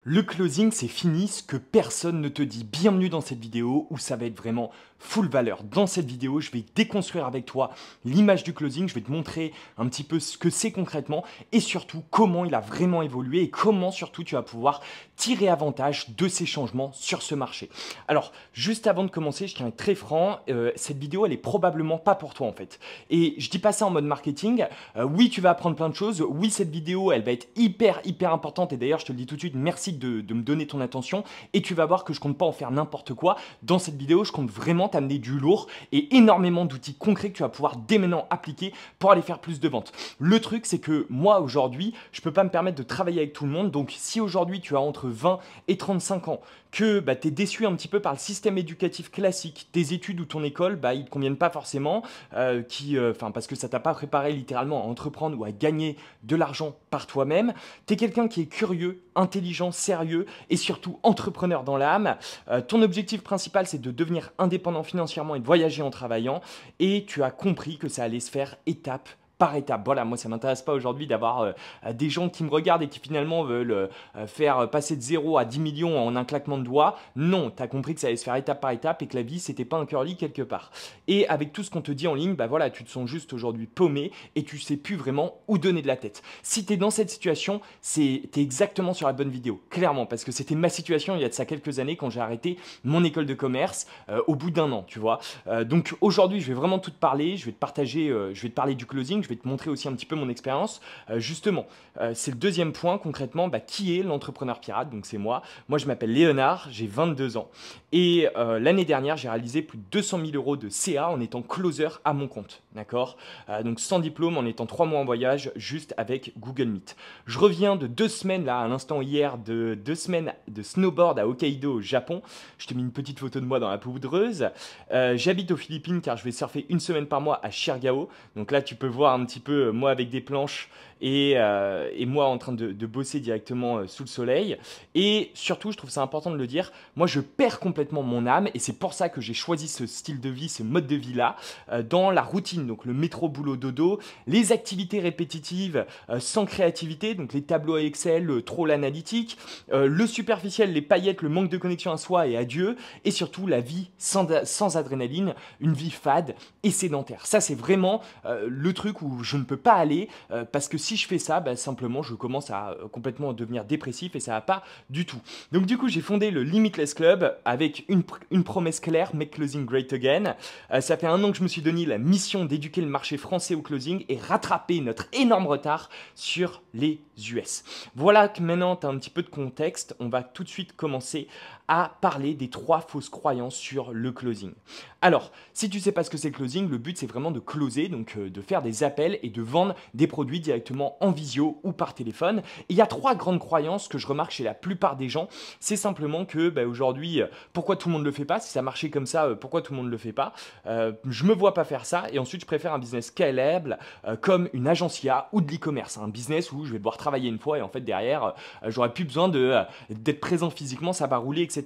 Le closing, c'est fini, ce que personne ne te dit. Bienvenue dans cette vidéo où ça va être vraiment full valeur. Dans cette vidéo, je vais déconstruire avec toi l'image du closing, je vais te montrer un petit peu ce que c'est concrètement et surtout comment il a vraiment évolué et comment surtout tu vas pouvoir tirer avantage de ces changements sur ce marché. Alors, juste avant de commencer, je tiens à être très franc, cette vidéo, elle est probablement pas pour toi en fait. Et je dis pas ça en mode marketing. Oui, tu vas apprendre plein de choses. Oui, cette vidéo, elle va être hyper importante et d'ailleurs, je te le dis tout de suite, merci de me donner ton attention et tu vas voir que je compte pas en faire n'importe quoi. Dans cette vidéo, je compte vraiment t'amener du lourd et énormément d'outils concrets que tu vas pouvoir dès maintenant appliquer pour aller faire plus de ventes. Le truc, c'est que moi, aujourd'hui, je peux pas me permettre de travailler avec tout le monde. Donc, si aujourd'hui, tu as entre 20 et 35 ans, que tu es déçu un petit peu par le système éducatif classique, tes études ou ton école, ils ne te conviennent pas forcément, parce que ça t'a pas préparé littéralement à entreprendre ou à gagner de l'argent par toi-même. Tu es quelqu'un qui est curieux, intelligent, sérieux et surtout entrepreneur dans l'âme. Ton objectif principal, c'est de devenir indépendant financièrement et de voyager en travaillant. Et tu as compris que ça allait se faire étape par étape. Voilà, moi ça m'intéresse pas aujourd'hui d'avoir des gens qui me regardent et qui finalement veulent faire passer de 0 à 10 millions en un claquement de doigts. Non, tu as compris que ça allait se faire étape par étape et que la vie c'était pas un curly quelque part. Et avec tout ce qu'on te dit en ligne, voilà, tu te sens juste aujourd'hui paumé et tu sais plus vraiment où donner de la tête. Si tu es dans cette situation, tu es exactement sur la bonne vidéo, clairement, parce que c'était ma situation il y a de ça quelques années quand j'ai arrêté mon école de commerce au bout d'un an, tu vois. Donc aujourd'hui, je vais vraiment tout te parler, je vais te partager, je vais te parler du closing, je vais te montrer aussi un petit peu mon expérience. Justement, c'est le deuxième point concrètement, qui est l'entrepreneur pirate? Donc c'est moi. Moi, je m'appelle Léonard, j'ai 22 ans. Et l'année dernière, j'ai réalisé plus de 200 000 euros de CA en étant closer à mon compte. D'accord? Donc sans diplôme, en étant 3 mois en voyage, juste avec Google Meet. Je reviens de 2 semaines, là, à l'instant hier, de 2 semaines de snowboard à Hokkaido, au Japon. Je te mets une petite photo de moi dans la poudreuse. J'habite aux Philippines car je vais surfer une semaine par mois à Siargao. Donc là, tu peux voir un petit peu moi avec des planches et moi en train de bosser directement sous le soleil. Et surtout, je trouve ça important de le dire, moi je perds complètement mon âme et c'est pour ça que j'ai choisi ce style de vie, ce mode de vie là, dans la routine, donc le métro boulot dodo, les activités répétitives sans créativité, donc les tableaux Excel, le troll analytique, le superficiel, les paillettes, le manque de connexion à soi et à Dieu, et surtout la vie sans adrénaline, une vie fade et sédentaire. Ça c'est vraiment le truc où je ne peux pas aller parce que si je fais ça, simplement je commence à complètement devenir dépressif et ça va pas du tout. Donc du coup j'ai fondé le Limitless Club avec une promesse claire, Make Closing Great Again. Ça fait un an que je me suis donné la mission d'éduquer le marché français au closing et rattraper notre énorme retard sur les US. Voilà que maintenant tu as un petit peu de contexte, on va tout de suite commencer à parler des 3 fausses croyances sur le closing. Alors, si tu ne sais pas ce que c'est le closing, le but c'est vraiment de closer, donc de faire des appels et de vendre des produits directement en visio ou par téléphone. Et il y a 3 grandes croyances que je remarque chez la plupart des gens. C'est simplement que aujourd'hui, pourquoi tout le monde ne le fait pas? Si ça marchait comme ça, pourquoi tout le monde ne le fait pas? Je me vois pas faire ça et ensuite je préfère un business scalable comme une agence IA ou de l'e-commerce. Un business où je vais devoir travailler une fois et en fait derrière, j'aurai plus besoin d'être présent physiquement, ça va rouler, etc.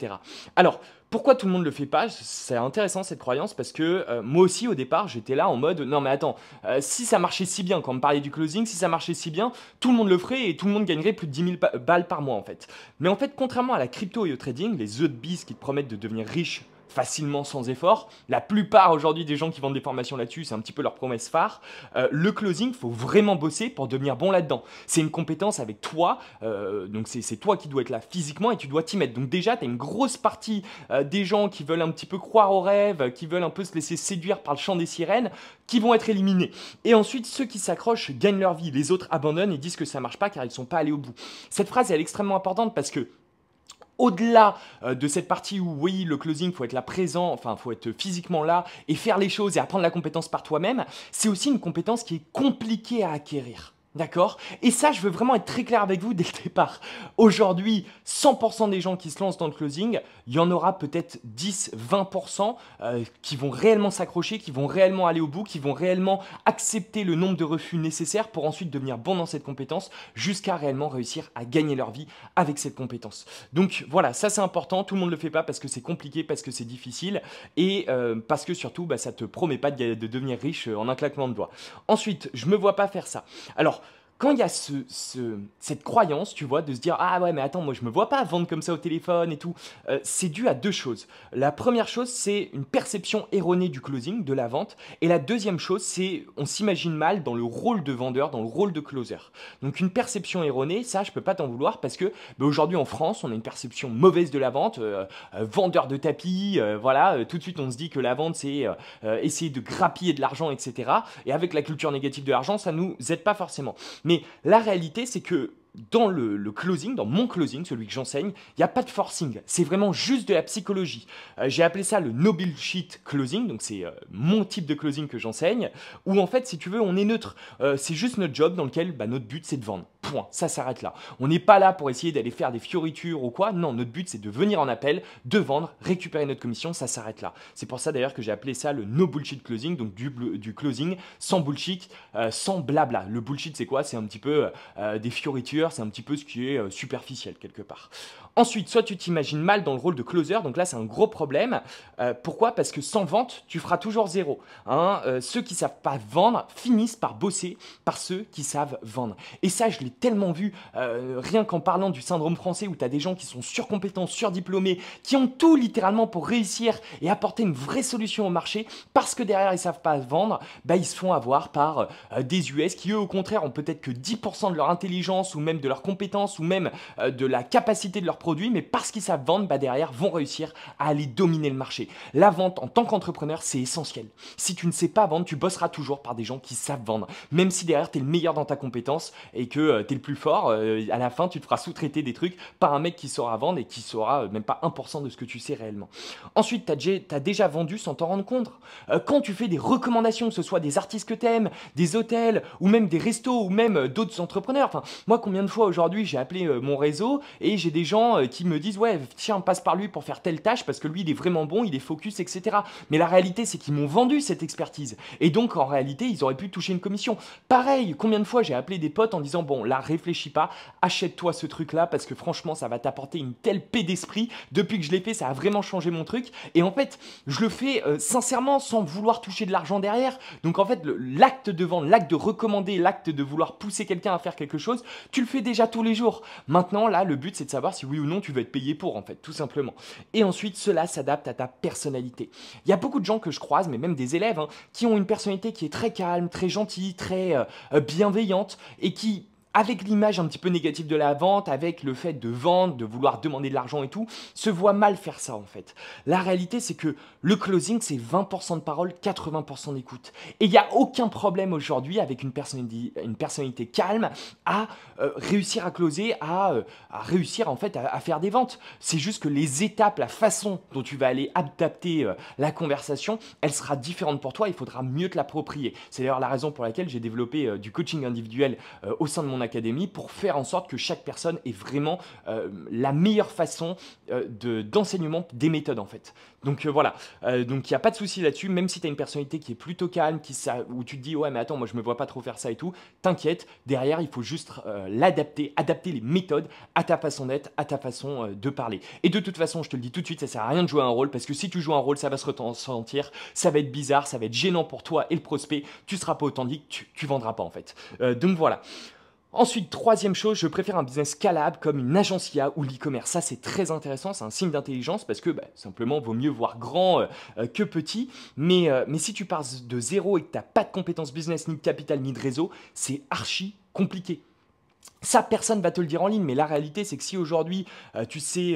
Alors, pourquoi tout le monde ne le fait pas? C'est intéressant cette croyance parce que moi aussi au départ j'étais là en mode non mais attends, si ça marchait si bien, quand on me parlait du closing, si ça marchait si bien, tout le monde le ferait et tout le monde gagnerait plus de 10 000 balles par mois en fait. Mais en fait, contrairement à la crypto et au trading, les œufs de bise qui te promettent de devenir riche facilement sans effort, la plupart aujourd'hui des gens qui vendent des formations là-dessus, c'est un petit peu leur promesse phare. Le closing, faut vraiment bosser pour devenir bon là-dedans. C'est une compétence avec toi, donc c'est toi qui dois être là physiquement et tu dois t'y mettre. Donc déjà, tu as une grosse partie des gens qui veulent un petit peu croire aux rêves, qui veulent un peu se laisser séduire par le chant des sirènes, qui vont être éliminés. Et ensuite, ceux qui s'accrochent gagnent leur vie. Les autres abandonnent et disent que ça marche pas car ils ne sont pas allés au bout. Cette phrase elle est extrêmement importante parce que au-delà de cette partie où oui, le closing, faut être là présent, enfin, faut être physiquement là et faire les choses et apprendre la compétence par toi-même, c'est aussi une compétence qui est compliquée à acquérir. D'accord? Et ça, je veux vraiment être très clair avec vous dès le départ. Aujourd'hui, 100% des gens qui se lancent dans le closing, il y en aura peut-être 10-20% qui vont réellement s'accrocher, qui vont réellement aller au bout, qui vont réellement accepter le nombre de refus nécessaires pour ensuite devenir bon dans cette compétence jusqu'à réellement réussir à gagner leur vie avec cette compétence. Donc voilà, ça c'est important. Tout le monde ne le fait pas parce que c'est compliqué, parce que c'est difficile et parce que surtout, ça ne te promet pas de devenir riche en un claquement de doigts. Ensuite, je ne me vois pas faire ça. Alors, quand il y a cette croyance, tu vois, de se dire ah ouais mais attends moi je me vois pas vendre comme ça au téléphone et tout, c'est dû à deux choses. La première chose c'est une perception erronée du closing, de la vente, et la deuxième chose c'est on s'imagine mal dans le rôle de vendeur, dans le rôle de closer. Donc une perception erronée, ça je peux pas t'en vouloir parce que aujourd'hui en France on a une perception mauvaise de la vente, vendeur de tapis, voilà, tout de suite on se dit que la vente c'est essayer de grappiller de l'argent etc. Et avec la culture négative de l'argent ça nous aide pas forcément. Mais la réalité, c'est que dans le closing, dans mon closing, celui que j'enseigne, il n'y a pas de forcing. C'est vraiment juste de la psychologie. J'ai appelé ça le no bullshit closing, donc c'est mon type de closing que j'enseigne, où en fait, si tu veux, on est neutre. C'est juste notre job dans lequel notre but, c'est de vendre. Point. Ça s'arrête là. On n'est pas là pour essayer d'aller faire des fioritures ou quoi. Non, notre but, c'est de venir en appel, de vendre, récupérer notre commission. Ça s'arrête là. C'est pour ça d'ailleurs que j'ai appelé ça le no bullshit closing, donc du closing sans bullshit, sans blabla. Le bullshit, c'est quoi? C'est un petit peu des fioritures, c'est un petit peu ce qui est superficiel quelque part. Ensuite, soit tu t'imagines mal dans le rôle de closer, donc là c'est un gros problème. Pourquoi? Parce que sans vente, tu feras toujours zéro. Hein, ceux qui savent pas vendre finissent par bosser par ceux qui savent vendre. Et ça, je l'ai tellement vu, rien qu'en parlant du syndrome français où tu as des gens qui sont surcompétents, surdiplômés, qui ont tout littéralement pour réussir et apporter une vraie solution au marché, parce que derrière ils savent pas vendre, bah, ils se font avoir par des US qui eux au contraire ont peut-être que 10% de leur intelligence ou même de leurs compétences ou même de la capacité de leur produit, mais parce qu'ils savent vendre, bah derrière vont réussir à aller dominer le marché. La vente en tant qu'entrepreneur, c'est essentiel. Si tu ne sais pas vendre, tu bosseras toujours par des gens qui savent vendre. Même si derrière tu es le meilleur dans ta compétence et que tu es le plus fort, à la fin tu te feras sous-traiter des trucs par un mec qui saura vendre et qui saura même pas 1% de ce que tu sais réellement. Ensuite, tu as déjà vendu sans t'en rendre compte. Quand tu fais des recommandations, que ce soit des artistes que tu aimes, des hôtels ou même des restos ou même d'autres entrepreneurs. Enfin, moi, combien de fois aujourd'hui j'ai appelé mon réseau et j'ai des gens qui me disent ouais tiens passe par lui pour faire telle tâche parce que lui il est vraiment bon, il est focus etc. Mais la réalité c'est qu'ils m'ont vendu cette expertise et donc en réalité ils auraient pu toucher une commission. Pareil, combien de fois j'ai appelé des potes en disant bon là réfléchis pas, achète-toi ce truc là parce que franchement ça va t'apporter une telle paix d'esprit. Depuis que je l'ai fait ça a vraiment changé mon truc et en fait je le fais sincèrement sans vouloir toucher de l'argent derrière. Donc en fait l'acte de vendre, l'acte de recommander, l'acte de vouloir pousser quelqu'un à faire quelque chose, tu le fais déjà tous les jours. Maintenant là le but c'est de savoir si oui ou non tu veux être payé pour en fait, tout simplement. Et ensuite cela s'adapte à ta personnalité. Il y a beaucoup de gens que je croise, mais même des élèves, hein, qui ont une personnalité qui est très calme, très gentille, très bienveillante et qui avec l'image un petit peu négative de la vente, avec le fait de vendre, de vouloir demander de l'argent et tout, se voit mal faire ça en fait. La réalité c'est que le closing c'est 20% de parole, 80% d'écoute. Et il n'y a aucun problème aujourd'hui avec une personnalité calme à réussir à closer, à réussir en fait à faire des ventes. C'est juste que les étapes, la façon dont tu vas aller adapter la conversation, elle sera différente pour toi, il faudra mieux te l'approprier. C'est d'ailleurs la raison pour laquelle j'ai développé du coaching individuel au sein de mon académie pour faire en sorte que chaque personne ait vraiment la meilleure façon d'enseignement des méthodes en fait. Donc voilà, donc il n'y a pas de souci là-dessus, même si tu as une personnalité qui est plutôt calme, où tu te dis ouais mais attends moi je me vois pas trop faire ça et tout, t'inquiète, derrière il faut juste l'adapter, adapter les méthodes à ta façon d'être, à ta façon de parler. Et de toute façon je te le dis tout de suite, ça sert à rien de jouer un rôle parce que si tu joues un rôle ça va se ressentir, ça va être bizarre, ça va être gênant pour toi et le prospect, tu seras pas authentique, tu vendras pas en fait. Donc voilà. Ensuite, troisième chose, je préfère un business scalable comme une agence IA ou l'e-commerce. Ça, c'est très intéressant, c'est un signe d'intelligence parce que simplement, vaut mieux voir grand que petit. Mais si tu pars de zéro et que tu n'as pas de compétences business, ni de capital, ni de réseau, c'est archi compliqué. Ça, personne va te le dire en ligne, mais la réalité, c'est que si aujourd'hui, tu sais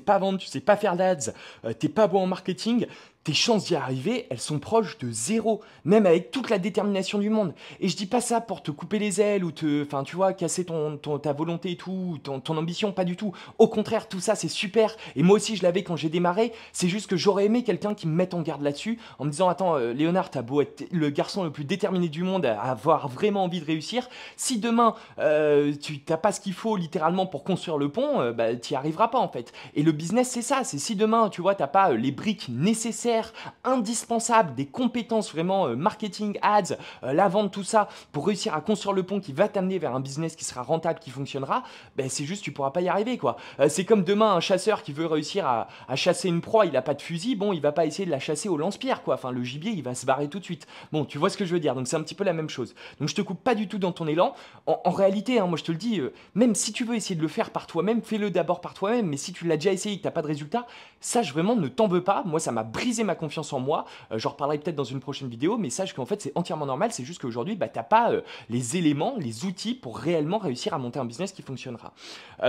pas vendre, tu sais pas faire d'ads, t'es pas bon en marketing, tes chances d'y arriver, elles sont proches de zéro, même avec toute la détermination du monde. Et je dis pas ça pour te couper les ailes ou tu vois, casser ta volonté et tout, ton ambition, pas du tout. Au contraire, tout ça, c'est super. Et moi aussi, je l'avais quand j'ai démarré. C'est juste que j'aurais aimé quelqu'un qui me mette en garde là-dessus, en me disant, attends, Léonard, t'as beau être le garçon le plus déterminé du monde, à avoir vraiment envie de réussir. Si demain, tu n'as pas ce qu'il faut littéralement pour construire le pont, tu n'y arriveras pas en fait. Et le business, c'est ça. C'est si demain, tu vois, t'as pas les briques nécessaires nécessaires, indispensables, des compétences vraiment marketing, ads, la vente, tout ça, pour réussir à construire le pont qui va t'amener vers un business qui sera rentable, qui fonctionnera, ben c'est juste tu pourras pas y arriver quoi. C'est comme demain un chasseur qui veut réussir à chasser une proie, il a pas de fusil, bon il va pas essayer de la chasser au lance-pierre quoi, enfin le gibier il va se barrer tout de suite. Bon tu vois ce que je veux dire, donc c'est un petit peu la même chose. Donc je te coupe pas du tout dans ton élan, en réalité hein, moi je te le dis, même si tu veux essayer de le faire par toi-même, fais-le d'abord par toi-même, mais si tu l'as déjà essayé et que t'as pas de résultat, sache vraiment ne t'en veux pas, moi ça m'a brisé ma confiance en moi, j'en reparlerai peut-être dans une prochaine vidéo, mais sache qu'en fait c'est entièrement normal, c'est juste qu'aujourd'hui bah, t'as pas les éléments, les outils pour réellement réussir à monter un business qui fonctionnera.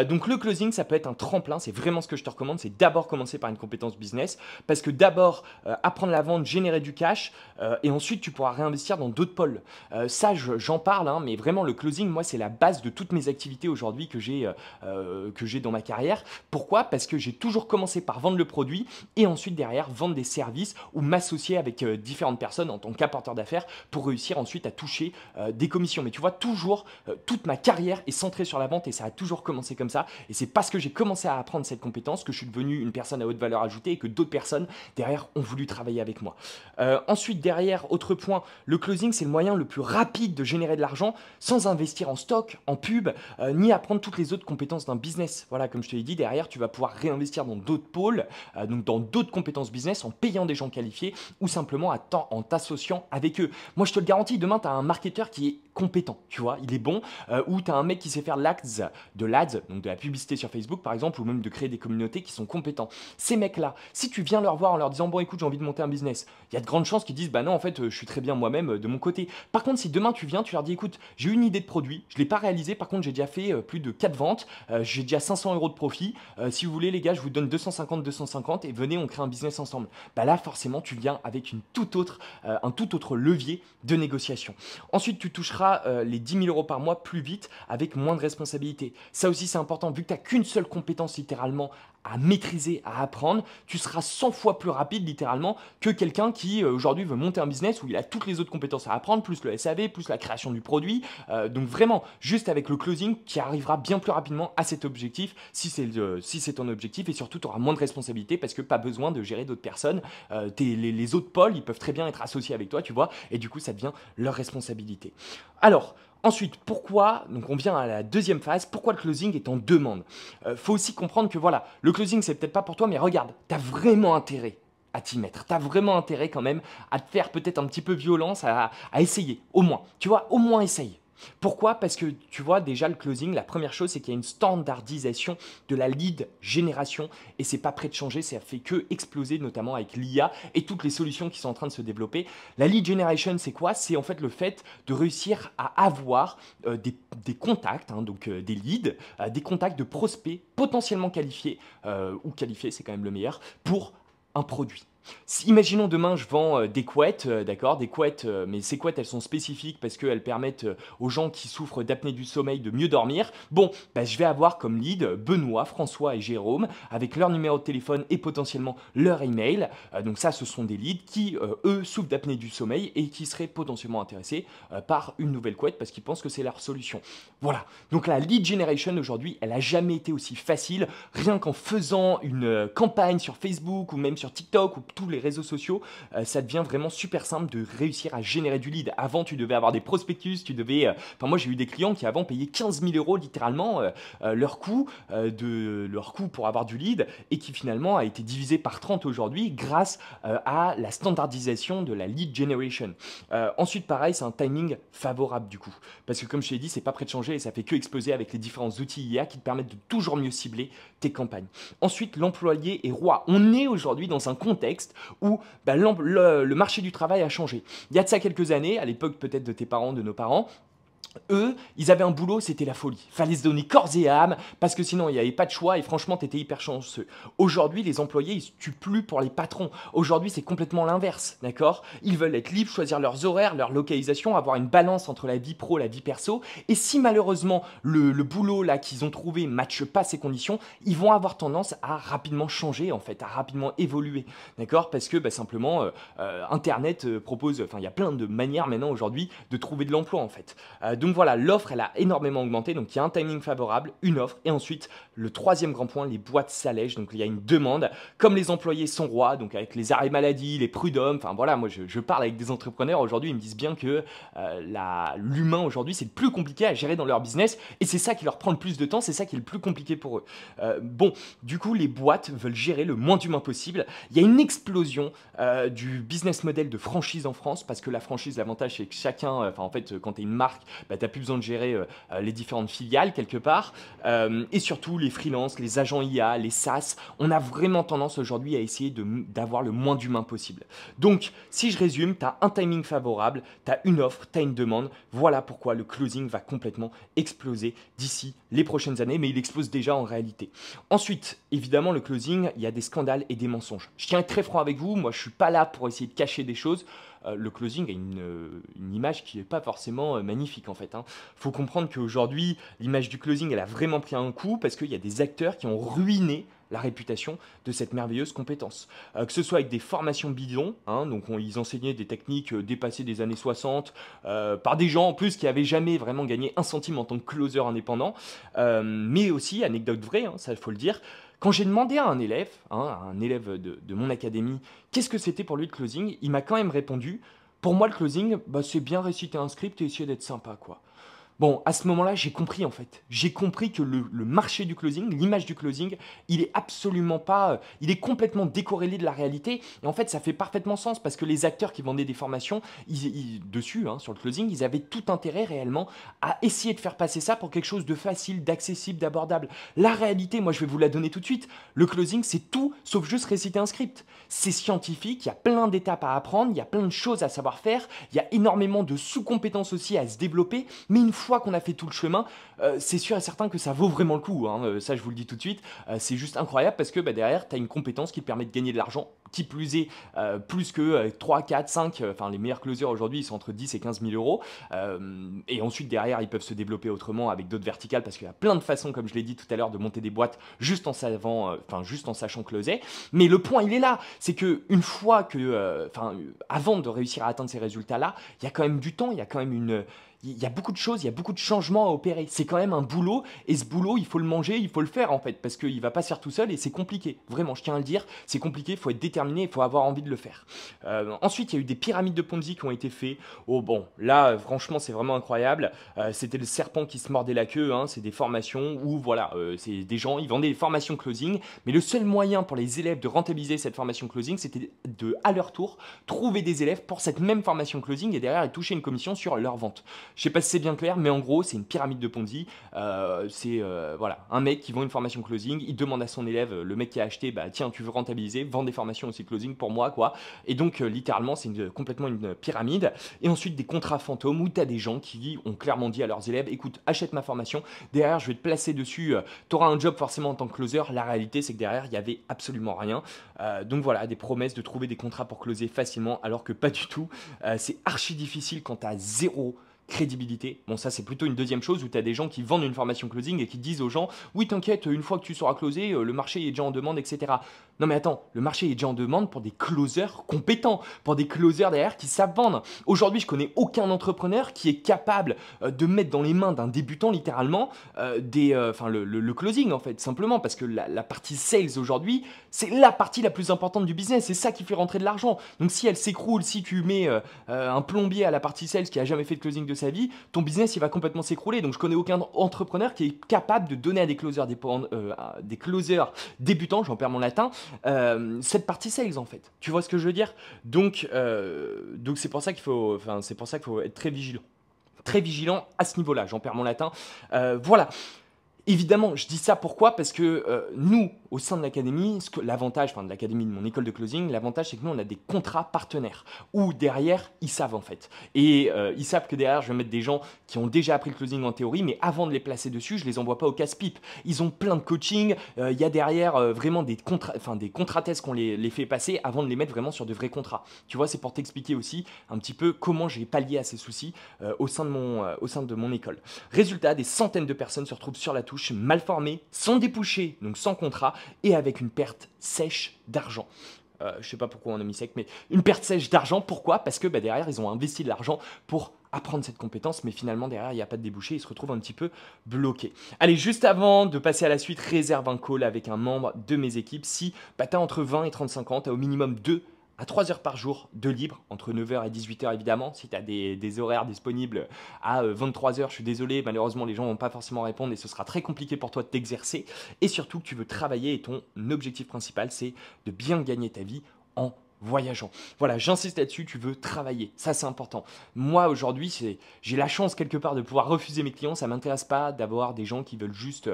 Donc le closing ça peut être un tremplin, c'est vraiment ce que je te recommande, c'est d'abord commencer par une compétence business, parce que d'abord apprendre la vente, générer du cash, et ensuite tu pourras réinvestir dans d'autres pôles. Ça j'en parle, hein, mais vraiment le closing, moi c'est la base de toutes mes activités aujourd'hui que j'ai dans ma carrière. Pourquoi? Parce que j'ai toujours commencé par vendre le produit et ensuite derrière vendre des services ou m'associer avec différentes personnes en tant qu'apporteur d'affaires pour réussir ensuite à toucher des commissions. Mais tu vois, toujours, toute ma carrière est centrée sur la vente et ça a toujours commencé comme ça. Et c'est parce que j'ai commencé à apprendre cette compétence que je suis devenu une personne à haute valeur ajoutée et que d'autres personnes derrière ont voulu travailler avec moi. Ensuite, derrière, autre point, le closing, c'est le moyen le plus rapide de générer de l'argent sans investir en stock, en pub, ni apprendre toutes les autres compétences d'un business. Voilà, comme je te l'ai dit, derrière, tu vas pouvoir réinvestir dans d'autres pôles, donc dans d'autres compétences business en payant des gens qualifiés ou simplement en t'associant avec eux. Moi, je te le garantis, demain, tu as un marketeur qui est compétent, tu vois, il est bon, ou tu as un mec qui sait faire de l'ADS, donc de la publicité sur Facebook par exemple, ou même de créer des communautés qui sont compétents. Ces mecs-là, si tu viens leur voir en leur disant, bon écoute, j'ai envie de monter un business, il y a de grandes chances qu'ils disent, bah non, en fait, je suis très bien moi-même de mon côté. Par contre, si demain tu viens, tu leur dis, écoute, j'ai une idée de produit, je ne l'ai pas réalisé, par contre, j'ai déjà fait plus de 4 ventes, j'ai déjà 500 € de profit, si vous voulez les gars, je vous donne 250 et venez, on crée un business ensemble. Bah là, forcément, tu viens avec un tout autre levier de négociation. Ensuite, tu toucheras les 10 000 € par mois plus vite avec moins de responsabilités. Ça aussi, c'est important. Vu que tu n'as qu'une seule compétence littéralement à maîtriser, à apprendre, tu seras 100 fois plus rapide littéralement que quelqu'un qui aujourd'hui veut monter un business où il a toutes les autres compétences à apprendre, plus le SAV, plus la création du produit. Donc vraiment, juste avec le closing, tu arriveras bien plus rapidement à cet objectif si c'est ton objectif et surtout tu auras moins de responsabilités parce que pas besoin de gérer d'autres personnes. Les autres pôles, ils peuvent très bien être associés avec toi, tu vois, et du coup ça devient leur responsabilité. Alors, ensuite, pourquoi, donc on vient à la deuxième phase, pourquoi le closing est en demande? Faut aussi comprendre que voilà, le closing c'est peut-être pas pour toi, mais regarde, tu as vraiment intérêt à t'y mettre. Tu as vraiment intérêt quand même à te faire peut-être un petit peu violence, à essayer, au moins. Tu vois, au moins essaye. Pourquoi? Parce que tu vois déjà le closing, la première chose c'est qu'il y a une standardisation de la lead génération et c'est pas prêt de changer, ça fait que exploser notamment avec l'IA et toutes les solutions qui sont en train de se développer. La lead generation c'est quoi? C'est en fait le fait de réussir à avoir des contacts, hein, donc des leads, des contacts de prospects potentiellement qualifiés ou qualifiés, c'est quand même le meilleur, pour un produit. Imaginons demain je vends des couettes, d'accord, des couettes, mais ces couettes elles sont spécifiques parce qu'elles permettent aux gens qui souffrent d'apnée du sommeil de mieux dormir. Bon, bah, je vais avoir comme lead Benoît, François et Jérôme avec leur numéro de téléphone et potentiellement leur email. Donc ça ce sont des leads qui eux souffrent d'apnée du sommeil et qui seraient potentiellement intéressés par une nouvelle couette parce qu'ils pensent que c'est leur solution. Voilà, donc la lead generation aujourd'hui elle a jamais été aussi facile, rien qu'en faisant une campagne sur Facebook ou même sur TikTok ou tous les réseaux sociaux, ça devient vraiment super simple de réussir à générer du lead. Avant, tu devais avoir des prospectus, tu devais... Enfin, moi, j'ai eu des clients qui avant payaient 15 000 € littéralement leur coût pour avoir du lead et qui finalement a été divisé par 30 aujourd'hui grâce à la standardisation de la lead generation. Ensuite, pareil, c'est un timing favorable du coup. Parce que comme je t'ai dit, c'est pas prêt de changer et ça fait que exploser avec les différents outils IA qui te permettent de toujours mieux cibler tes campagnes. Ensuite, l'employé est roi. On est aujourd'hui dans un contexte où bah, le marché du travail a changé. Il y a de ça quelques années, à l'époque peut-être de tes parents, de nos parents, eux, ils avaient un boulot, c'était la folie. Fallait se donner corps et âme, parce que sinon, il n'y avait pas de choix et franchement, tu étais hyper chanceux. Aujourd'hui, les employés, ils se tuent plus pour les patrons. Aujourd'hui, c'est complètement l'inverse, d'accord? Ils veulent être libres, choisir leurs horaires, leur localisation, avoir une balance entre la vie pro et la vie perso. Et si malheureusement, le boulot là qu'ils ont trouvé ne matche pas ces conditions, ils vont avoir tendance à rapidement changer, en fait, à rapidement évoluer, d'accord? Parce que bah, simplement, Internet propose, enfin, il y a plein de manières maintenant aujourd'hui de trouver de l'emploi, en fait. Donc voilà, l'offre, elle a énormément augmenté, donc il y a un timing favorable, une offre, et ensuite, le troisième grand point, les boîtes s'allègent, donc il y a une demande. Comme les employés sont rois, donc avec les arrêts maladie, les prud'hommes, enfin voilà, moi je parle avec des entrepreneurs aujourd'hui, ils me disent bien que l'humain aujourd'hui, c'est le plus compliqué à gérer dans leur business, et c'est ça qui leur prend le plus de temps, c'est ça qui est le plus compliqué pour eux. Bon, du coup, les boîtes veulent gérer le moins d'humains possible. Il y a une explosion du business model de franchise en France, parce que la franchise, l'avantage, c'est que chacun, enfin en fait, quand tu es une marque, bah, tu n'as plus besoin de gérer les différentes filiales quelque part, et surtout les freelances, les agents IA, les SaaS, on a vraiment tendance aujourd'hui à essayer d'avoir le moins d'humains possible. Donc, si je résume, tu as un timing favorable, tu as une offre, tu as une demande, voilà pourquoi le closing va complètement exploser d'ici les prochaines années, mais il explose déjà en réalité. Ensuite, évidemment, le closing, il y a des scandales et des mensonges. Je tiens à être très franc avec vous, moi je ne suis pas là pour essayer de cacher des choses. Le closing a une image qui n'est pas forcément magnifique en fait. Faut comprendre qu'aujourd'hui, l'image du closing, elle a vraiment pris un coup parce qu'il y a des acteurs qui ont ruiné la réputation de cette merveilleuse compétence. Que ce soit avec des formations bidons, donc ils enseignaient des techniques dépassées des années 60, par des gens en plus qui n'avaient jamais vraiment gagné un centime en tant que closer indépendant, mais aussi, anecdote vraie, ça il faut le dire, quand j'ai demandé à un élève de mon académie, qu'est-ce que c'était pour lui le closing, il m'a quand même répondu, pour moi le closing, bah, c'est bien réciter un script et essayer d'être sympa, quoi. Bon, à ce moment-là, j'ai compris en fait. J'ai compris que le marché du closing, l'image du closing, il est absolument pas, il est complètement décorrélé de la réalité. Et en fait, ça fait parfaitement sens parce que les acteurs qui vendaient des formations dessus, sur le closing, ils avaient tout intérêt réellement à essayer de faire passer ça pour quelque chose de facile, d'accessible, d'abordable. La réalité, moi, je vais vous la donner tout de suite. Le closing, c'est tout sauf juste réciter un script. C'est scientifique, il y a plein d'étapes à apprendre, il y a plein de choses à savoir faire, il y a énormément de sous-compétences aussi à se développer, mais une fois qu'on a fait tout le chemin, c'est sûr et certain que ça vaut vraiment le coup. Ça, je vous le dis tout de suite. C'est juste incroyable parce que derrière, tu as une compétence qui te permet de gagner de l'argent. Qui plus est, plus que 3, 4, 5, enfin les meilleurs closers aujourd'hui, ils sont entre 10 et 15 000 euros. Et ensuite, derrière, ils peuvent se développer autrement avec d'autres verticales parce qu'il y a plein de façons, comme je l'ai dit tout à l'heure, de monter des boîtes juste en sachant closer. Mais le point, il est là. C'est que une fois que, avant de réussir à atteindre ces résultats-là, il y a quand même du temps, il y a quand même il y a beaucoup de choses, il y a beaucoup de changements à opérer. C'est quand même un boulot, et ce boulot, il faut le manger, il faut le faire en fait, parce qu'il ne va pas se faire tout seul, et c'est compliqué. Vraiment, je tiens à le dire, c'est compliqué, il faut être déterminé, il faut avoir envie de le faire. Ensuite, il y a eu des pyramides de Ponzi qui ont été faites. Oh bon, là, franchement, c'est vraiment incroyable. C'était le serpent qui se mordait la queue, c'est des formations où, voilà, c'est des gens, ils vendaient des formations closing, mais le seul moyen pour les élèves de rentabiliser cette formation closing, c'était de, à leur tour, trouver des élèves pour cette même formation closing, et derrière, ils touchaient une commission sur leur vente. Je sais pas si c'est bien clair, mais en gros, c'est une pyramide de Ponzi. C'est voilà, un mec qui vend une formation closing, il demande à son élève, le mec qui a acheté, bah tiens, tu veux rentabiliser, vends des formations aussi closing pour moi, quoi. Et donc, littéralement, c'est complètement une pyramide. Et ensuite, des contrats fantômes où tu as des gens qui ont clairement dit à leurs élèves, écoute, achète ma formation, derrière, je vais te placer dessus, tu auras un job forcément en tant que closer. La réalité, c'est que derrière, il n'y avait absolument rien. Donc voilà, des promesses de trouver des contrats pour closer facilement, alors que pas du tout. C'est archi difficile quand tu as zéro crédibilité. Bon, ça, c'est plutôt une deuxième chose où tu as des gens qui vendent une formation closing et qui disent aux gens, oui, t'inquiète, une fois que tu seras closé, le marché est déjà en demande, etc. Non, mais attends, le marché est déjà en demande pour des closers compétents, pour des closers derrière qui savent vendre. Aujourd'hui, je connais aucun entrepreneur qui est capable de mettre dans les mains d'un débutant, littéralement, le closing, en fait, simplement parce que la partie sales aujourd'hui, c'est la partie la plus importante du business. C'est ça qui fait rentrer de l'argent. Donc, si elle s'écroule, si tu mets un plombier à la partie sales qui a jamais fait de closing de sa vie, ton business il va complètement s'écrouler. Donc je connais aucun entrepreneur qui est capable de donner à des closers débutants, j'en perds mon latin, cette partie sales en fait. Tu vois ce que je veux dire? Donc c'est pour ça qu'il faut, être très vigilant à ce niveau-là. J'en perds mon latin. Voilà. Évidemment, je dis ça pourquoi? Parce que nous, au sein de l'académie, l'avantage, de l'académie de mon école de closing, l'avantage c'est que nous on a des contrats partenaires où derrière ils savent en fait. Et ils savent que derrière je vais mettre des gens qui ont déjà appris le closing en théorie, mais avant de les placer dessus, je les envoie pas au casse-pipe. Ils ont plein de coaching, il y a derrière vraiment des contrats-tests qu'on les fait passer avant de les mettre vraiment sur de vrais contrats. Tu vois, c'est pour t'expliquer aussi un petit peu comment j'ai pallié à ces soucis au sein de mon école. Résultat, des centaines de personnes se retrouvent sur la touche, mal formées, sans débouché, donc sans contrat, et avec une perte sèche d'argent. Je sais pas pourquoi on a mis sec, mais une perte sèche d'argent. Pourquoi? Parce que bah, derrière, ils ont investi de l'argent pour apprendre cette compétence, mais finalement derrière il n'y a pas de débouché, ils se retrouvent un petit peu bloqués. Allez, juste avant de passer à la suite, réserve un call avec un membre de mes équipes. Si bah, tu as entre 20 et 35 ans, tu as au minimum 2 à 3 heures par jour de libre, entre 9h et 18h évidemment. Si tu as des horaires disponibles à 23h, je suis désolé, malheureusement les gens ne vont pas forcément répondre et ce sera très compliqué pour toi de t'exercer. Et surtout que tu veux travailler et ton objectif principal c'est de bien gagner ta vie en voyageant. Voilà, j'insiste là-dessus, tu veux travailler, ça c'est important. Moi aujourd'hui, j'ai la chance quelque part de pouvoir refuser mes clients, ça m'intéresse pas d'avoir des gens qui veulent juste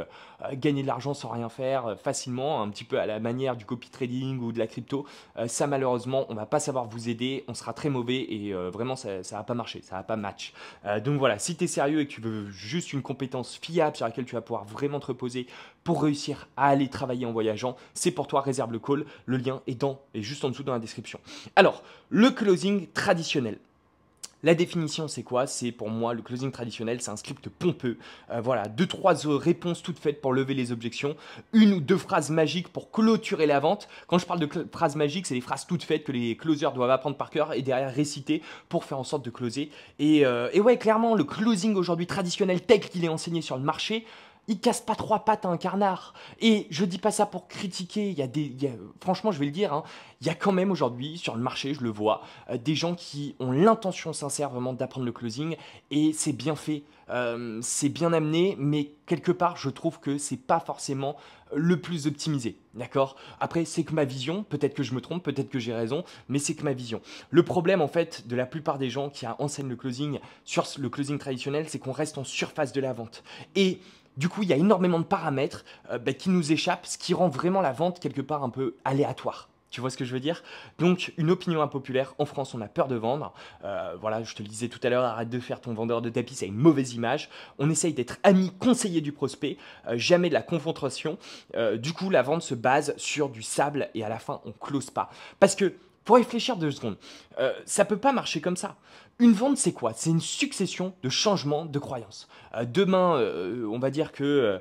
gagner de l'argent sans rien faire facilement, un petit peu à la manière du copy trading ou de la crypto. Ça malheureusement, on va pas savoir vous aider, on sera très mauvais et vraiment ça va pas marcher, ça va pas match. Donc voilà, si tu es sérieux et que tu veux juste une compétence fiable sur laquelle tu vas pouvoir vraiment te reposer pour réussir à aller travailler en voyageant, c'est pour toi, réserve le call, le lien est juste en dessous dans la description. Alors, le closing traditionnel. La définition, c'est quoi? C'est pour moi, le closing traditionnel, c'est un script pompeux. Voilà, 2-3 réponses toutes faites pour lever les objections, 1 ou 2 phrases magiques pour clôturer la vente. Quand je parle de phrases magiques, c'est des phrases toutes faites que les closers doivent apprendre par cœur et derrière réciter pour faire en sorte de closer. Et ouais, clairement, le closing aujourd'hui traditionnel tel qu'il est enseigné sur le marché, il casse pas 3 pattes à un carnard. Et je dis pas ça pour critiquer, franchement je vais le dire, hein, il y a quand même aujourd'hui sur le marché, je le vois, des gens qui ont l'intention sincère vraiment d'apprendre le closing et c'est bien fait, c'est bien amené, mais quelque part je trouve que c'est pas forcément le plus optimisé, d'accord? Après c'est que ma vision, peut-être que je me trompe, peut-être que j'ai raison, mais c'est que ma vision. Le problème en fait de la plupart des gens qui enseignent le closing sur le closing traditionnel, c'est qu'on reste en surface de la vente. Et du coup, il y a énormément de paramètres qui nous échappent, ce qui rend vraiment la vente quelque part un peu aléatoire. Tu vois ce que je veux dire? Donc, une opinion impopulaire, en France, on a peur de vendre. Voilà, je te le disais tout à l'heure, arrête de faire ton vendeur de tapis, c'est une mauvaise image. On essaye d'être ami, conseiller du prospect, jamais de la confrontation. Du coup, la vente se base sur du sable et à la fin, on close pas. Parce que, pour réfléchir 2 secondes, ça peut pas marcher comme ça. Une vente, c'est quoi? C'est une succession de changements de croyances. Demain, on va dire que,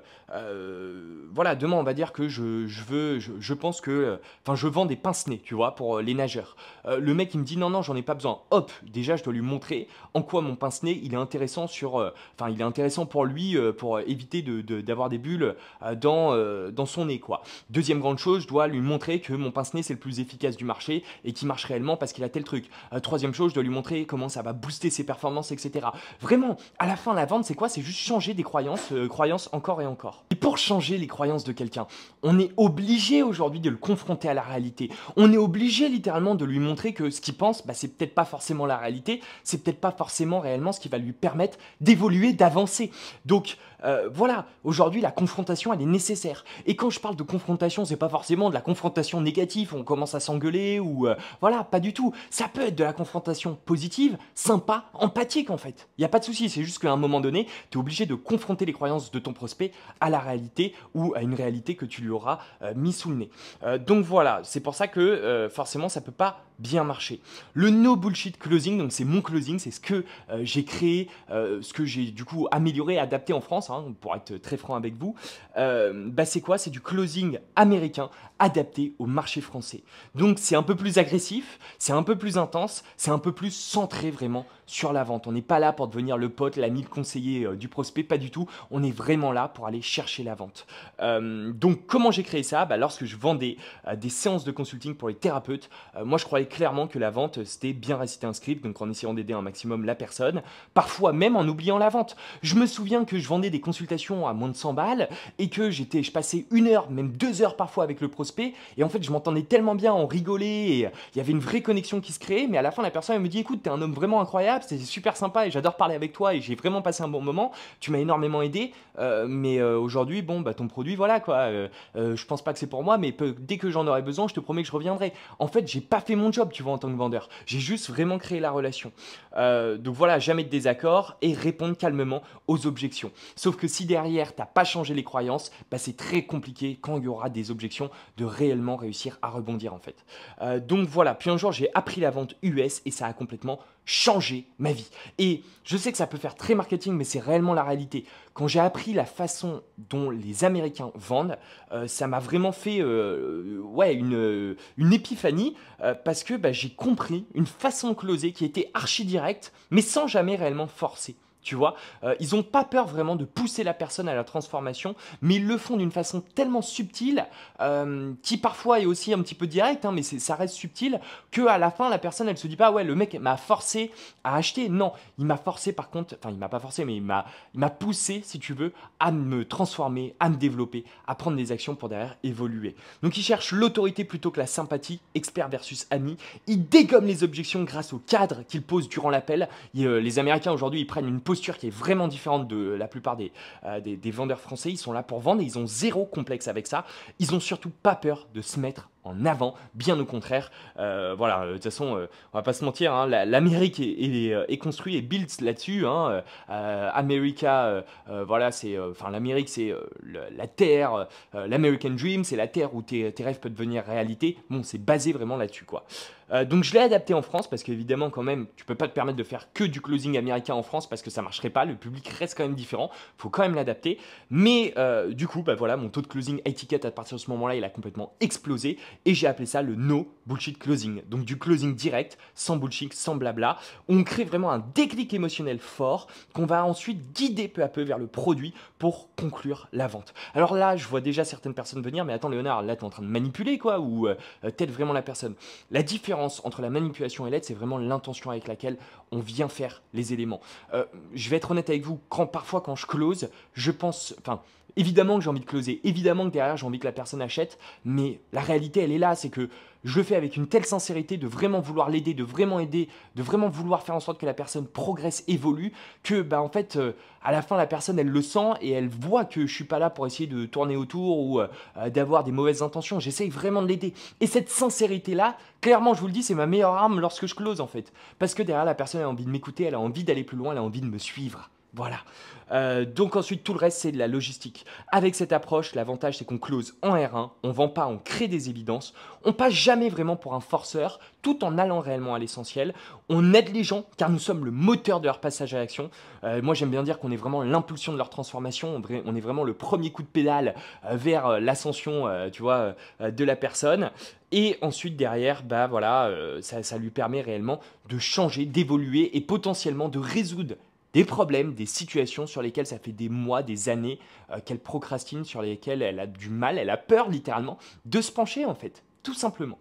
voilà, demain, on va dire que je pense que, enfin, je vends des pince-nez, tu vois, pour les nageurs. Le mec, il me dit non, non, j'en ai pas besoin. Hop, déjà, je dois lui montrer en quoi mon pince-nez, il est intéressant enfin, il est intéressant pour lui, pour éviter d'avoir des bulles dans son nez, quoi. Deuxième grande chose, je dois lui montrer que mon pince-nez, c'est le plus efficace du marché et qui marche réellement parce qu'il a tel truc. Troisième chose, je dois lui montrer comment ça va booster ses performances, etc. Vraiment, à la fin, la vente, c'est quoi? C'est juste changer des croyances, croyances encore et encore. Et pour changer les croyances de quelqu'un, on est obligé aujourd'hui de le confronter à la réalité. On est obligé littéralement de lui montrer que ce qu'il pense, bah, c'est peut-être pas forcément la réalité, c'est peut-être pas forcément réellement ce qui va lui permettre d'évoluer, d'avancer. Donc, voilà, aujourd'hui la confrontation elle est nécessaire. Et quand je parle de confrontation, c'est pas forcément de la confrontation négative, on commence à s'engueuler ou voilà, pas du tout. Ça peut être de la confrontation positive, sympa, empathique en fait. Il n'y a pas de souci, c'est juste qu'à un moment donné, tu es obligé de confronter les croyances de ton prospect à la réalité ou à une réalité que tu lui auras mis sous le nez. Donc voilà, c'est pour ça que forcément ça peut pas bien marcher. Le no bullshit closing, donc c'est mon closing, c'est ce que j'ai créé, ce que j'ai du coup amélioré, adapté en France, hein, pour être très franc avec vous. Bah c'est quoi? C'est du closing américain adapté au marché français. Donc c'est un peu plus agressif, c'est un peu plus intense, c'est un peu plus centré vraiment sur la vente. On n'est pas là pour devenir le pote, l'ami, le conseiller du prospect, pas du tout. On est vraiment là pour aller chercher la vente. Donc comment j'ai créé ça? Bah, lorsque je vendais des séances de consulting pour les thérapeutes, moi je croyais clairement que la vente c'était bien réciter un script, donc en essayant d'aider un maximum la personne, parfois même en oubliant la vente. Je me souviens que je vendais des consultations à moins de 100 balles et que je passais 1 heure, même 2 heures parfois avec le prospect et en fait je m'entendais tellement bien, on rigolait et il y avait une vraie connexion qui se créait, mais à la fin la personne elle me dit écoute t'es un homme vraiment incroyable, c'est super sympa et j'adore parler avec toi et j'ai vraiment passé un bon moment, tu m'as énormément aidé, mais aujourd'hui bon bah ton produit voilà quoi, je pense pas que c'est pour moi, mais dès que j'en aurai besoin je te promets que je reviendrai. En fait j'ai pas fait mon job tu vois en tant que vendeur, j'ai juste vraiment créé la relation. Donc voilà, jamais de désaccord et répondre calmement aux objections. Sauf que si derrière, tu n'as pas changé les croyances, bah, c'est très compliqué quand il y aura des objections de réellement réussir à rebondir en fait. Donc voilà, puis un jour, j'ai appris la vente US et ça a complètement changé ma vie. Et je sais que ça peut faire très marketing, mais c'est réellement la réalité. Quand j'ai appris la façon dont les Américains vendent, ça m'a vraiment fait ouais, une épiphanie parce que bah, j'ai compris une façon de closer qui était archi directe, mais sans jamais réellement forcer. Tu vois, ils n'ont pas peur vraiment de pousser la personne à la transformation, mais ils le font d'une façon tellement subtile, qui parfois est aussi un petit peu directe, hein, mais ça reste subtil, qu'à la fin, la personne, elle se dit pas, ouais, le mec m'a forcé à acheter. Non, il m'a forcé par contre, enfin, il m'a pas forcé, mais il m'a poussé, si tu veux, à me transformer, à me développer, à prendre des actions pour derrière évoluer. Donc, ils cherchent l'autorité plutôt que la sympathie, expert versus ami. Ils dégomment les objections grâce au cadre qu'ils posent durant l'appel. Les Américains, aujourd'hui, ils prennent une posture qui est vraiment différente de la plupart des vendeurs français. Ils sont là pour vendre et ils ont zéro complexe avec ça. Ils ont surtout pas peur de se mettre en avant, bien au contraire. Voilà, de toute façon, on va pas se mentir, hein, l'Amérique est construite et built là-dessus. Hein, America, voilà, c'est, enfin l'Amérique, c'est la terre, l'American Dream, c'est la terre où tes rêves peuvent devenir réalité. Bon, c'est basé vraiment là-dessus, quoi. Donc je l'ai adapté en France parce qu'évidemment quand même tu peux pas te permettre de faire que du closing américain en France parce que ça marcherait pas, le public reste quand même différent, faut quand même l'adapter. Mais du coup bah voilà, mon taux de closing high ticket à partir de ce moment-là il a complètement explosé et j'ai appelé ça le no bullshit closing. Donc du closing direct, sans bullshit, sans blabla. On crée vraiment un déclic émotionnel fort qu'on va ensuite guider peu à peu vers le produit pour conclure la vente. Alors là je vois déjà certaines personnes venir, mais attends Léonard, là tu es en train de manipuler quoi ou t'aides vraiment la personne. La différence entre la manipulation et l'aide, c'est vraiment l'intention avec laquelle on vient faire les éléments. Je vais être honnête avec vous, parfois quand je close, je pense, enfin, évidemment que j'ai envie de closer, évidemment que derrière j'ai envie que la personne achète, mais la réalité elle est là, c'est que je le fais avec une telle sincérité de vraiment vouloir l'aider, de vraiment aider, de vraiment vouloir faire en sorte que la personne progresse, évolue, que bah en fait à la fin la personne elle le sent et elle voit que je suis pas là pour essayer de tourner autour ou d'avoir des mauvaises intentions. J'essaye vraiment de l'aider. Et cette sincérité là, clairement je vous le dis, c'est ma meilleure arme lorsque je close en fait, parce que derrière la personne a envie de m'écouter, elle a envie d'aller plus loin, elle a envie de me suivre. Voilà. Donc ensuite, tout le reste, c'est de la logistique. Avec cette approche, l'avantage, c'est qu'on close en R1, on vend pas, on crée des évidences, on passe jamais vraiment pour un forceur, tout en allant réellement à l'essentiel. On aide les gens, car nous sommes le moteur de leur passage à l'action. Moi, j'aime bien dire qu'on est vraiment l'impulsion de leur transformation, on est vraiment le premier coup de pédale vers l'ascension, tu vois, de la personne. Et ensuite, derrière, bah voilà, ça lui permet réellement de changer, d'évoluer et potentiellement de résoudre des problèmes, des situations sur lesquelles ça fait des mois, des années qu'elle procrastine, sur lesquelles elle a du mal, elle a peur littéralement de se pencher en fait, tout simplement.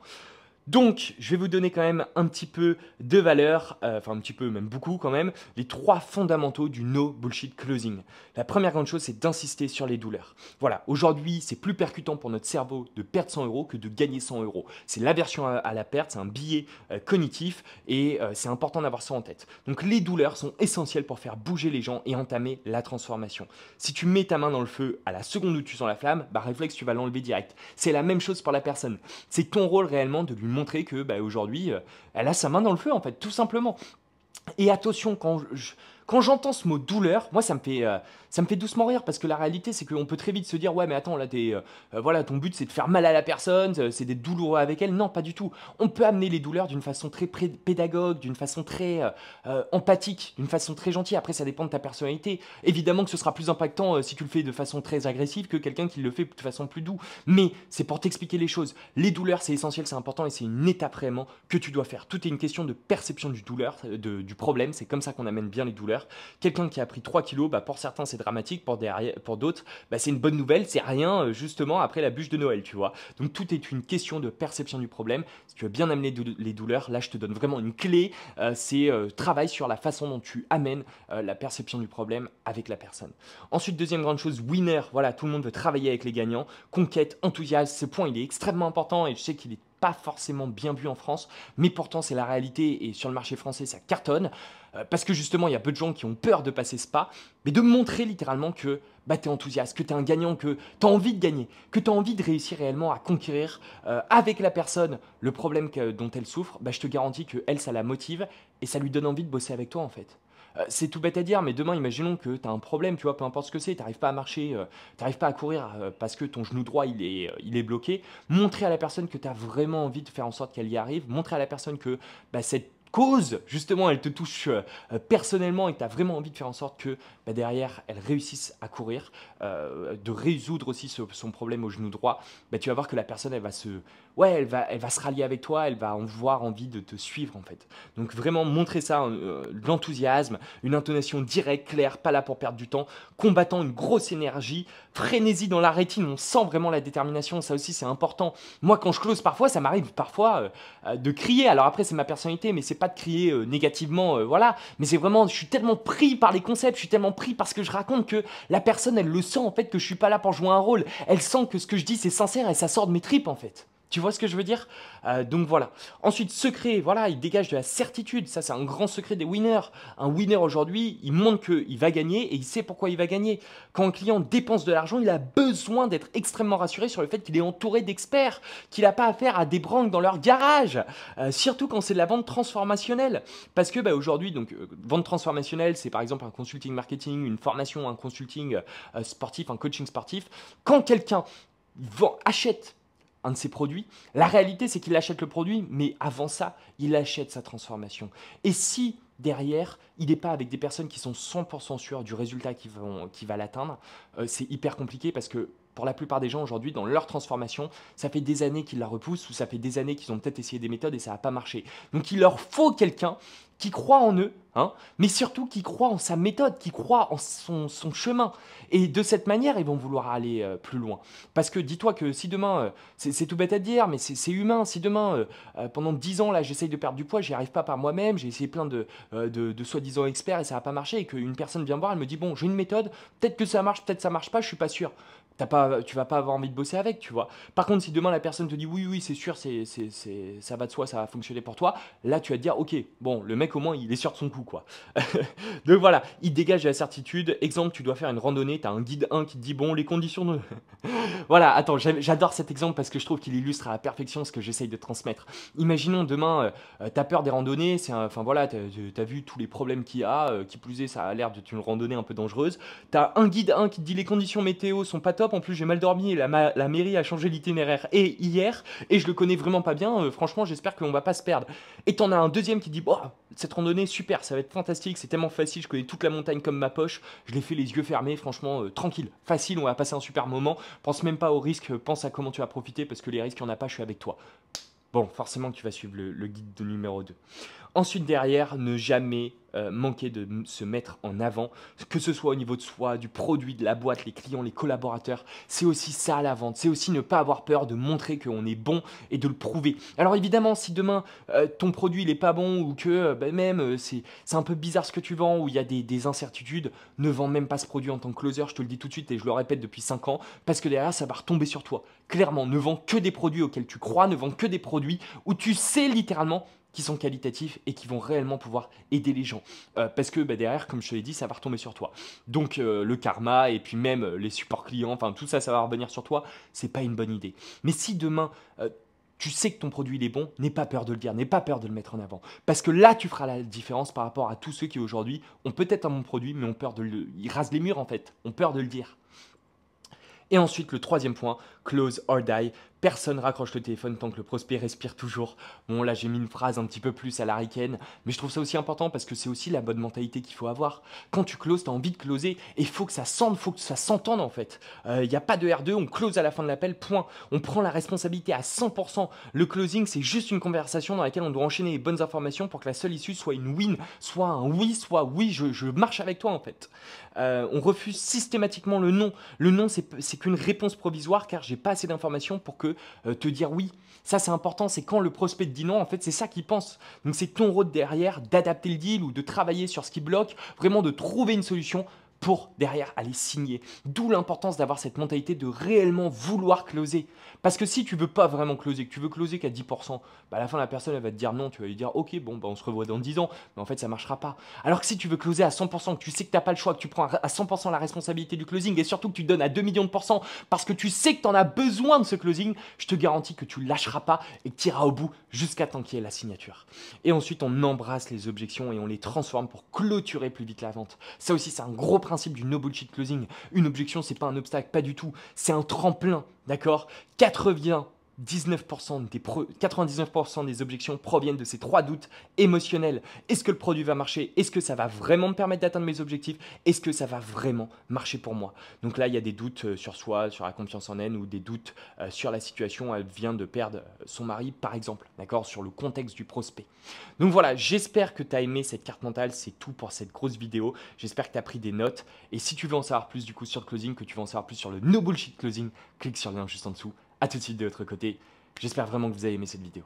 Donc, je vais vous donner quand même un petit peu de valeur, enfin un petit peu, même beaucoup quand même, les 3 fondamentaux du no bullshit closing. La première grande chose, c'est d'insister sur les douleurs. Voilà, aujourd'hui, c'est plus percutant pour notre cerveau de perdre 100 euros que de gagner 100 euros. C'est l'aversion à la perte, c'est un biais cognitif et c'est important d'avoir ça en tête. Donc, les douleurs sont essentielles pour faire bouger les gens et entamer la transformation. Si tu mets ta main dans le feu à la seconde où tu sens la flamme, bah réflexe, tu vas l'enlever direct. C'est la même chose pour la personne. C'est ton rôle réellement de lui montrer que bah, aujourd'hui, elle a sa main dans le feu, en fait, tout simplement. Et attention, quand j'entends ce mot douleur, moi ça me fait doucement rire parce que la réalité c'est qu'on peut très vite se dire ouais mais attends là voilà ton but c'est de faire mal à la personne, c'est d'être douloureux avec elle. Non pas du tout. On peut amener les douleurs d'une façon très pédagogue, d'une façon très empathique, d'une façon très gentille. Après ça dépend de ta personnalité. Évidemment que ce sera plus impactant si tu le fais de façon très agressive que quelqu'un qui le fait de façon plus douce. Mais c'est pour t'expliquer les choses. Les douleurs c'est essentiel, c'est important et c'est une étape vraiment que tu dois faire. Tout est une question de perception du douleur, du problème. C'est comme ça qu'on amène bien les douleurs. Quelqu'un qui a pris 3 kilos, bah pour certains c'est dramatique, pour d'autres bah c'est une bonne nouvelle, c'est rien justement après la bûche de Noël, tu vois. Donc tout est une question de perception du problème. Si tu veux bien amener les douleurs, là je te donne vraiment une clé, c'est travaille sur la façon dont tu amènes la perception du problème avec la personne. Ensuite, deuxième grande chose, winner, voilà, tout le monde veut travailler avec les gagnants, conquête, enthousiasme, ce point il est extrêmement important et je sais qu'il est pas forcément bien vu en France, mais pourtant c'est la réalité et sur le marché français ça cartonne parce que justement il y a peu de gens qui ont peur de passer ce pas, mais de montrer littéralement que bah, tu es enthousiaste, que tu es un gagnant, que tu as envie de gagner, que tu as envie de réussir réellement à conquérir avec la personne le problème dont elle souffre, bah, je te garantis que elle ça la motive et ça lui donne envie de bosser avec toi en fait. C'est tout bête à dire, mais demain, imaginons que tu as un problème, tu vois, peu importe ce que c'est, tu n'arrives pas à marcher, tu n'arrives pas à courir parce que ton genou droit, il est bloqué. Montrer à la personne que tu as vraiment envie de faire en sorte qu'elle y arrive. Montrer à la personne que bah, cette cause, justement, elle te touche personnellement et que tu as vraiment envie de faire en sorte que bah, derrière, elle réussisse à courir, de résoudre aussi son problème au genou droit. Bah, tu vas voir que la personne, ouais, elle va se rallier avec toi, elle va avoir envie de te suivre en fait. Donc vraiment montrer ça, de l'enthousiasme, une intonation directe, claire, pas là pour perdre du temps, combattant une grosse énergie, frénésie dans la rétine, on sent vraiment la détermination, ça aussi c'est important. Moi quand je close parfois, ça m'arrive parfois de crier, alors après c'est ma personnalité, mais c'est pas de crier négativement, voilà, mais c'est vraiment, je suis tellement pris par les concepts, je suis tellement pris parce que je raconte que la personne elle le sent en fait que je suis pas là pour jouer un rôle, elle sent que ce que je dis c'est sincère et ça sort de mes tripes en fait. Tu vois ce que je veux dire? Donc voilà. Ensuite, secret, voilà, il dégage de la certitude. Ça, c'est un grand secret des winners. Un winner aujourd'hui, il montre qu'il va gagner et il sait pourquoi il va gagner. Quand un client dépense de l'argent, il a besoin d'être extrêmement rassuré sur le fait qu'il est entouré d'experts, qu'il n'a pas affaire à des branques dans leur garage. Surtout quand c'est de la vente transformationnelle. Parce que bah, aujourd'hui, donc, vente transformationnelle, c'est par exemple un consulting marketing, une formation, un consulting sportif, un coaching sportif. Quand quelqu'un achète un de ses produits. La réalité, c'est qu'il achète le produit, mais avant ça, il achète sa transformation. Et si derrière, il n'est pas avec des personnes qui sont 100% sûres du résultat qui va l'atteindre, c'est hyper compliqué parce que pour la plupart des gens aujourd'hui, dans leur transformation, ça fait des années qu'ils la repoussent ou ça fait des années qu'ils ont peut-être essayé des méthodes et ça n'a pas marché. Donc il leur faut quelqu'un qui croit en eux, hein, mais surtout qui croit en sa méthode, qui croit en son chemin. Et de cette manière, ils vont vouloir aller plus loin. Parce que dis-toi que si demain, c'est tout bête à dire, mais c'est humain, si demain, pendant 10 ans, là, j'essaye de perdre du poids, j'y arrive pas par moi-même, j'ai essayé plein de soi-disant experts et ça n'a pas marché, et qu'une personne vient me voir, elle me dit, bon, j'ai une méthode, peut-être que ça marche, peut-être que ça marche pas, je suis pas sûr. Tu vas pas avoir envie de bosser avec, tu vois. Par contre, si demain la personne te dit oui, oui, c'est sûr, ça va de soi, ça va fonctionner pour toi, là tu vas te dire ok, bon, le mec au moins il est sûr de son coup, quoi. Donc voilà, il dégage de la certitude. Exemple, tu dois faire une randonnée, tu as un guide 1 qui te dit bon, les conditions de. Voilà, attends, j'adore cet exemple parce que je trouve qu'il illustre à la perfection ce que j'essaye de transmettre. Imaginons demain, t'as peur des randonnées, enfin voilà, t'as vu tous les problèmes qu'il y a, qui plus est, ça a l'air d'être une randonnée un peu dangereuse. T'as un guide 1 qui te dit les conditions météo sont pas top, en plus j'ai mal dormi et la mairie a changé l'itinéraire et hier, et je le connais vraiment pas bien, franchement j'espère qu'on va pas se perdre. Et t'en as un deuxième qui dit, oh, cette randonnée super, ça va être fantastique, c'est tellement facile, je connais toute la montagne comme ma poche, je l'ai fait les yeux fermés, franchement tranquille, facile, on va passer un super moment, pense même pas aux risques, pense à comment tu vas profiter parce que les risques, il n'y en a pas, je suis avec toi. Bon, forcément que tu vas suivre le guide de numéro 2. Ensuite, derrière, ne jamais manquer de se mettre en avant, que ce soit au niveau de soi, du produit, de la boîte, les clients, les collaborateurs. C'est aussi ça la vente. C'est aussi ne pas avoir peur de montrer qu'on est bon et de le prouver. Alors évidemment, si demain ton produit il est pas bon ou que même c'est un peu bizarre ce que tu vends ou il y a des incertitudes, ne vends même pas ce produit en tant que closer. Je te le dis tout de suite et je le répète depuis 5 ans parce que derrière ça va retomber sur toi. Clairement, ne vends que des produits auxquels tu crois, ne vends que des produits où tu sais littéralement qui sont qualitatifs et qui vont réellement pouvoir aider les gens. Parce que derrière, comme je te l'ai dit, ça va retomber sur toi. Donc le karma et puis même les supports clients, enfin tout ça, ça va revenir sur toi. C'est pas une bonne idée. Mais si demain tu sais que ton produit il est bon, n'aie pas peur de le dire, n'aie pas peur de le mettre en avant. Parce que là, tu feras la différence par rapport à tous ceux qui aujourd'hui ont peut-être un bon produit, mais ont peur ils rasent les murs en fait, ont peur de le dire. Et ensuite, le troisième point, close or die. Personne raccroche le téléphone tant que le prospect respire toujours. Bon, là, j'ai mis une phrase un petit peu plus à l'américaine, mais je trouve ça aussi important parce que c'est aussi la bonne mentalité qu'il faut avoir. Quand tu closes, tu as envie de closer et il faut que ça sente, faut que ça s'entende en fait. Il n'y a pas de R2, on close à la fin de l'appel, point. On prend la responsabilité à 100%. Le closing, c'est juste une conversation dans laquelle on doit enchaîner les bonnes informations pour que la seule issue soit une win, soit un oui, soit oui, je marche avec toi en fait. On refuse systématiquement le non. Le non, c'est qu'une réponse provisoire car j'ai pas assez d'informations pour que te dire oui. Ça, c'est important. C'est quand le prospect te dit non, en fait, c'est ça qu'il pense. Donc, c'est ton rôle derrière d'adapter le deal ou de travailler sur ce qui bloque, vraiment de trouver une solution pour derrière aller signer. D'où l'importance d'avoir cette mentalité de réellement vouloir closer. Parce que si tu veux pas vraiment closer, que tu veux closer qu'à 10%, à la fin la personne elle va te dire non, tu vas lui dire ok bon on se revoit dans 10 ans, mais en fait ça marchera pas. Alors que si tu veux closer à 100%, que tu sais que tu n'as pas le choix, que tu prends à 100% la responsabilité du closing et surtout que tu donnes à 2 millions de pourcents parce que tu sais que tu en as besoin de ce closing, je te garantis que tu lâcheras pas et que tu iras au bout jusqu'à temps qu'il y ait la signature. Et ensuite on embrasse les objections et on les transforme pour clôturer plus vite la vente. Ça aussi c'est un gros principe du no bullshit closing. Une objection c'est pas un obstacle, pas du tout, c'est un tremplin, d'accord? 99% des objections proviennent de ces 3 doutes émotionnels. Est-ce que le produit va marcher? Est-ce que ça va vraiment me permettre d'atteindre mes objectifs? Est-ce que ça va vraiment marcher pour moi? Donc là, il y a des doutes sur soi, sur la confiance en elle ou des doutes sur la situation. Elle vient de perdre son mari, par exemple, d'accord, sur le contexte du prospect. Donc voilà, j'espère que tu as aimé cette carte mentale. C'est tout pour cette grosse vidéo. J'espère que tu as pris des notes. Et si tu veux en savoir plus du coup sur le closing, que tu veux en savoir plus sur le no bullshit closing, clique sur le lien juste en dessous. A tout de suite de l'autre côté. J'espère vraiment que vous avez aimé cette vidéo.